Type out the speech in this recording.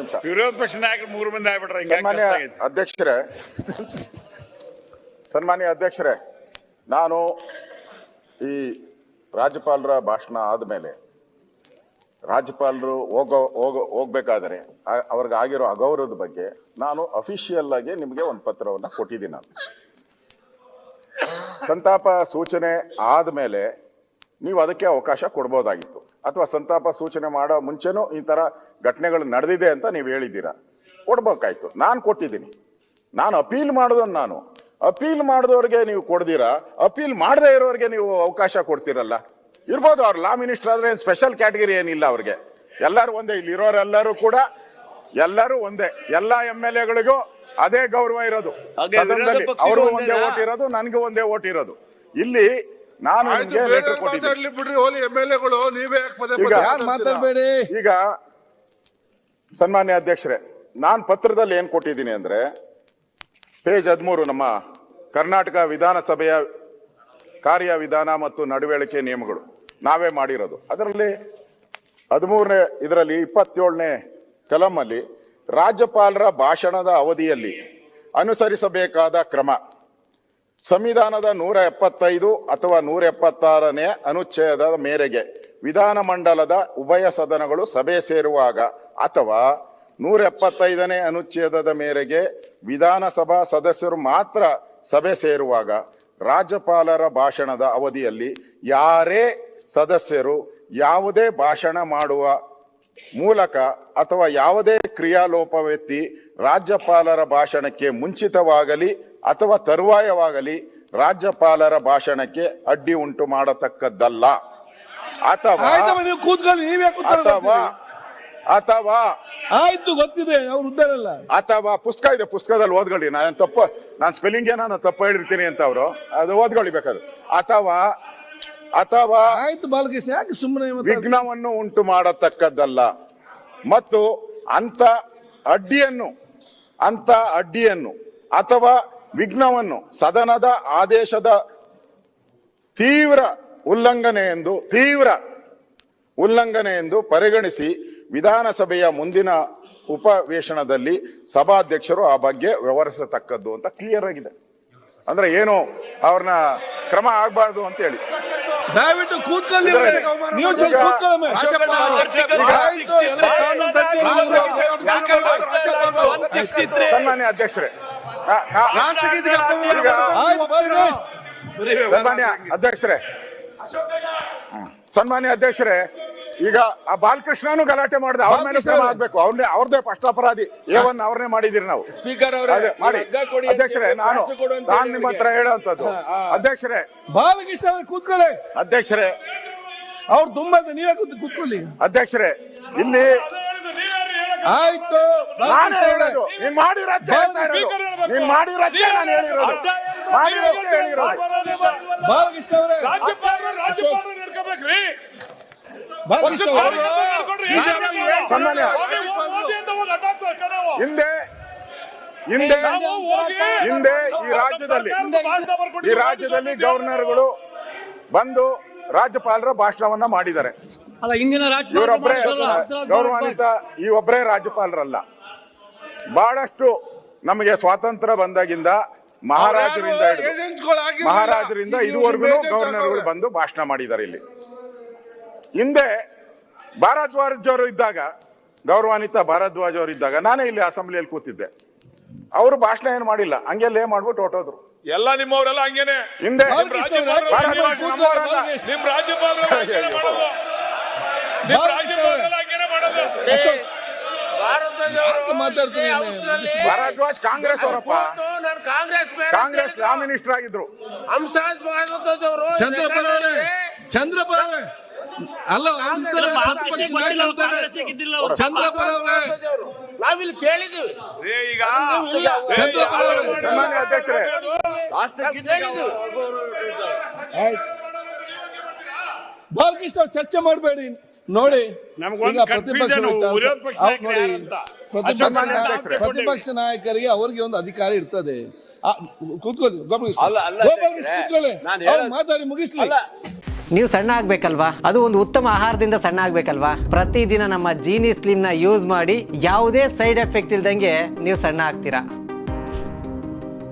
ನಿಮಿಷ. ವಿರೋಧ ಪಕ್ಷ ನಾಯಕರು 3 ಮಂದಿ ಆಗ್ಬಿಟ್ರೆ ಸನ್ಮಾನ್ಯ ಅಧ್ಯಕ್ಷರೇ, ನಾನು ಈ ರಾಜ್ಯಪಾಲರ ಭಾಷಣ ಆದಮೇಲೆ ರಾಜ್ಯಪಾಲರು ಹೋಗ್ಬೇಕಾದರೆ ಅವ್ರಿಗೆ ಆಗಿರೋ ಅಗೌರವದ ಬಗ್ಗೆ ನಾನು ಅಫಿಷಿಯಲ್ ಆಗಿ ನಿಮಗೆ ಒಂದು ಪತ್ರವನ್ನು ಕೊಟ್ಟಿದ್ದೀನಿ. ನಾನು ಸಂತಾಪ ಸೂಚನೆ ಆದಮೇಲೆ ನೀವು ಅದಕ್ಕೆ ಅವಕಾಶ ಕೊಡ್ಬೋದಾಗಿತ್ತು, ಅಥವಾ ಸಂತಾಪ ಸೂಚನೆ ಮಾಡೋ ಮುಂಚೆನೂ ಈ ತರ ಘಟನೆಗಳು ನಡೆದಿದೆ ಅಂತ ನೀವು ಹೇಳಿದ್ದೀರಾ, ಕೊಡ್ಬೇಕಾಯ್ತು. ನಾನು ಕೊಟ್ಟಿದ್ದೀನಿ. ನಾನು ಅಪೀಲ್ ಮಾಡೋದನ್ನು ನಾನು ಅಪೀಲ್ ಮಾಡಿದವ್ರಿಗೆ ನೀವು ಕೊಡ್ದಿರಾ, ಅಪೀಲ್ ಮಾಡದೇ ಇರೋರಿಗೆ ನೀವು ಅವಕಾಶ ಕೊಡ್ತೀರಲ್ಲ. ಇರ್ಬೋದು, ಅವ್ರು ಲಾ ಮಿನಿಸ್ಟರ್ ಆದ್ರೆ ಸ್ಪೆಷಲ್ ಕ್ಯಾಟಗರಿ ಏನಿಲ್ಲ ಅವ್ರಿಗೆ. ಎಲ್ಲರೂ ಒಂದೇ, ಇಲ್ಲಿ ಇರೋರೆಲ್ಲರೂ ಕೂಡ ಎಲ್ಲರೂ ಒಂದೇ. ಎಲ್ಲಾ MLA ಗಳಿಗೂ ಅದೇ ಗೌರವ ಇರೋದು ಸದನದಲ್ಲಿ. ಅವರು ಒಂದೇ ಓಟ್ ಇರೋದು, ನನಗೂ ಒಂದೇ ಓಟ್ ಇರೋದು. ಇಲ್ಲಿ ನಾನು ಈಗ ಸನ್ಮಾನ್ಯ ಅಧ್ಯಕ್ಷರೇ, ನಾನ್ ಪತ್ರದಲ್ಲಿ ಏನ್ ಕೊಟ್ಟಿದ್ದೀನಿ ಅಂದ್ರೆ ಪೇಜ್ 13 ನಮ್ಮ ಕರ್ನಾಟಕ ವಿಧಾನಸಭೆಯ ಕಾರ್ಯವಿಧಾನ ಮತ್ತು ನಡವಳಿಕೆ ನಿಯಮಗಳು ನಾವೇ ಮಾಡಿರೋದು. ಅದರಲ್ಲಿ 13ನೇ ಇದರಲ್ಲಿ 27ನೇ ಕಲಂ ಅಲ್ಲಿ ರಾಜ್ಯಪಾಲರ ಭಾಷಣದ ಅವಧಿಯಲ್ಲಿ ಅನುಸರಿಸಬೇಕಾದ ಕ್ರಮ ಸಂವಿಧಾನದ 175 ಅಥವಾ 176ನೇ ಅನುಚ್ಛೇದದ ಮೇರೆಗೆ ವಿಧಾನಮಂಡಲದ ಉಭಯ ಸದನಗಳು ಸಭೆ ಸೇರುವಾಗ ಅಥವಾ 175ನೇ ಅನುಚ್ಛೇದದ ಮೇರೆಗೆ ವಿಧಾನಸಭಾ ಸದಸ್ಯರು ಮಾತ್ರ ಸಭೆ ಸೇರುವಾಗ ರಾಜ್ಯಪಾಲರ ಭಾಷಣದ ಅವಧಿಯಲ್ಲಿ ಯಾರೇ ಸದಸ್ಯರು ಯಾವುದೇ ಭಾಷಣ ಮಾಡುವ ಮೂಲಕ ಅಥವಾ ಯಾವುದೇ ಕ್ರಿಯಾಲೋಪವೆತ್ತಿ ರಾಜ್ಯಪಾಲರ ಭಾಷಣಕ್ಕೆ ಮುಂಚಿತವಾಗಲಿ ಅಥವಾ ತರುವಾಯವಾಗಲಿ ರಾಜ್ಯಪಾಲರ ಭಾಷಣಕ್ಕೆ ಅಡ್ಡಿ ಉಂಟು ಮಾಡತಕ್ಕದ್ದಲ್ಲ. ಅಥವಾ ಅಥವಾ ಆಯ್ತು, ಗೊತ್ತಿದೆ, ಅವ್ರು ಉದ್ದಾರಲ್ಲ. ಅಥವಾ ಪುಸ್ತಕ ಇದೆ, ಪುಸ್ತಕದಲ್ಲಿ ಓದ್ಕೊಳ್ಳಿ. ನಾನು ಸ್ಪೆಲ್ಲಿಂಗ್ ನಾನು ತಪ್ಪು ಹೇಳಿರ್ತೀನಿ ಅಂತ ಅವರು ಅದು ಓದ್ಕೊಳ್ಳಿ ಬೇಕಾದ್ರೆ. ಅಥವಾ ಅಥವಾ ಆಯ್ತು ಬಾಲಕೃಷ್ಣ, ಯಾಕೆ ಸುಮ್ಮನೆ ವಿಘ್ನವನ್ನು ಉಂಟು ಮಾಡತಕ್ಕದ್ದಲ್ಲ. ಮತ್ತು ಅಂತ ಅಡ್ಡಿಯನ್ನು ಅಥವಾ ವಿಘ್ನವನ್ನು ಸದನದ ಆದೇಶದ ತೀವ್ರ ಉಲ್ಲಂಘನೆ ಎಂದು ಪರಿಗಣಿಸಿ ವಿಧಾನಸಭೆಯ ಮುಂದಿನ ಉಪವೇಶನದಲ್ಲಿ ಸಭಾಧ್ಯಕ್ಷರು ಆ ಬಗ್ಗೆ ವ್ಯವಹರಿಸತಕ್ಕದ್ದು ಅಂತ ಕ್ಲಿಯರ್ ಆಗಿದೆ. ಅಂದ್ರೆ ಏನು ಅವ್ರನ್ನ ಕ್ರಮ ಆಗ್ಬಾರ್ದು ಅಂತ ಹೇಳಿ. ದಯವಿಟ್ಟು ಕೂತ್ಕೊಳ್ಳಿ. ಸನ್ಮಾನ್ಯ ಅಧ್ಯಕ್ಷರೇ, ಸನ್ಮಾನ್ಯ ಅಧ್ಯಕ್ಷರೇ, ಈಗ ಆ ಬಾಲಕೃಷ್ಣನು ಗಲಾಟೆ ಮಾಡಿದೆ, ಅವ್ರ ಮೇಲೆ ಕ್ರಮ ಆಗ್ಬೇಕು. ಅವ್ರದೇ ಫಸ್ಟ್ ಅಪರಾಧಿ. A1 ಅವ್ರನ್ನೇ ಮಾಡಿದಿರಿ ನಾವು. ಮಾಡಿ ಅಧ್ಯಕ್ಷರೇ, ನಾನು ನಿಮ್ಮ ಹತ್ರ ಹೇಳುವಂತದ್ದು. ಅಧ್ಯಕ್ಷರೇ, ಬಾಲಕೃಷ್ಣ ಕೂತ್ಕೊಳ್ಳಿ. ಅಧ್ಯಕ್ಷರೇ, ಅವ್ರು ತುಂಬಾ ನೀವೇ ಕೂತ್ಕೊಳ್ಳಿ. ಅಧ್ಯಕ್ಷರೇ, ಇಲ್ಲಿ ಆಯ್ತು, ನಾನು ಹೇಳೋದು ನೀನ್ ಮಾಡಿರೋದೇ ನಾನು ಹೇಳಿರೋದು. ಬಾಲಕೃಷ್ಣ ಅವರೇ, ಹಿಂದೆ ಈ ರಾಜ್ಯದಲ್ಲಿ ಗವರ್ನರ್ಗಳು ಬಂದು ರಾಜ್ಯಪಾಲರ ಭಾಷಣವನ್ನ ಮಾಡಿದ್ದಾರೆ. ಇವರೊಬ್ಬರೇ ಗೌರವಾನ್ವಿತ, ಈ ಒಬ್ಬರೇ ರಾಜ್ಯಪಾಲರಲ್ಲ. ಬಹಳಷ್ಟು ನಮಗೆ ಸ್ವಾತಂತ್ರ್ಯ ಬಂದಾಗಿಂದ ಮಹಾರಾಜರಿಂದ ಇದುವರೆಗೂ ಗವರ್ನರ್ಗಳು ಬಂದು ಭಾಷಣ ಮಾಡಿದ್ದಾರೆ. ಇಲ್ಲಿ ಹಿಂದೆ ಭಾರದ್ವಾಜ್ ಅವರು ಇದ್ದಾಗ, ಗೌರವಾನ್ವಿತ ಭಾರದ್ವಾಜ್ ಅವರು ಇದ್ದಾಗ ನಾನೇ ಇಲ್ಲಿ ಅಸೆಂಬ್ಲಿಯಲ್ಲಿ ಕೂತಿದ್ದೆ. ಅವರು ಭಾಷಣ ಏನು ಮಾಡಿಲ್ಲ, ಹಂಗೆಲ್ಲೇ ಮಾಡ್ಬಿಟ್ಟು ಹೊಟ್ಟೋದ್ರು. ಎಲ್ಲ ನಿಮ್ಮವರೆಲ್ಲ ಹಂಗೇನೆ. ಹಿಂದೆ ಭಾರದ್ವಾಜ್ ಕಾಂಗ್ರೆಸ್ ಅವರಪ್ಪ, ಕಾಂಗ್ರೆಸ್ ಲಾ ಮಿನಿಸ್ಟರ್ ಆಗಿದ್ರು. ಹಂಸರಾಜ್ ಭಾರದ್ವಾಜ್ ಅವರು ಚಂದ್ರಪುರ ಅಲ್ಲ, ಚಂದ್ರಪುರ ನಾವಿಲ್ಲಿ ಕೇಳಿದೀವಿ. ಈಗ ಅಧ್ಯಕ್ಷರೇ, ಬಾಲಕೃಷ್ಣ ಅವ್ರು ಚರ್ಚೆ ಮಾಡಬೇಡಿ. ನೋಡಿ, ಪ್ರತಿಪಕ್ಷ ನಾಯಕರಿಗೆ ಅವ್ರಿಗೆ ಒಂದು ಅಧಿಕಾರ ಇರ್ತದೆ. ಕೂತ್ಕೊಳ್ಳಿ, ಗೋಪಾಲಕೃಷ್ಣ ಕೂತ್ಕೊಳ್ಳಿ, ಮಾತಾಡಿ ಮುಗಿಸ್ಲಿ. ನೀವು ಸಣ್ಣ ಆಗ್ಬೇಕಲ್ವಾ, ಅದು ಒಂದು ಉತ್ತಮ ಆಹಾರದಿಂದ ಸಣ್ಣ ಆಗ್ಬೇಕಲ್ವಾ. ಪ್ರತಿದಿನ ನಮ್ಮ ಜೀನಿ ಸ್ಲಿಮ್ ನ ಯೂಸ್ ಮಾಡಿ ಯಾವುದೇ ಸೈಡ್ ಎಫೆಕ್ಟ್ ಇಲ್ದಂಗೆ ನೀವು ಸಣ್ಣ ಆಗ್ತೀರಾ.